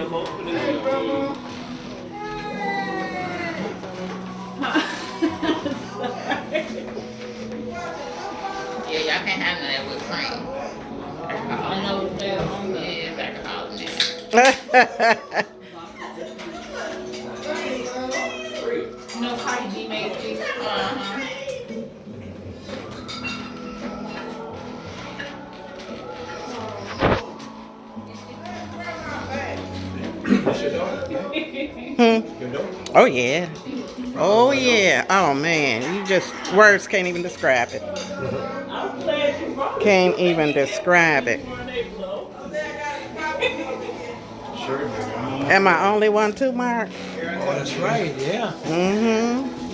Yeah, y'all can't have none of that whipped cream. I don't know what they're on there. It's alcohol in there. No Cardi B made this. Oh yeah. Oh yeah. Oh man. You just words can't even describe it. Can't even describe it. Sure. Am I only one too, Mark? Oh, that's right. Yeah. Mm-hmm.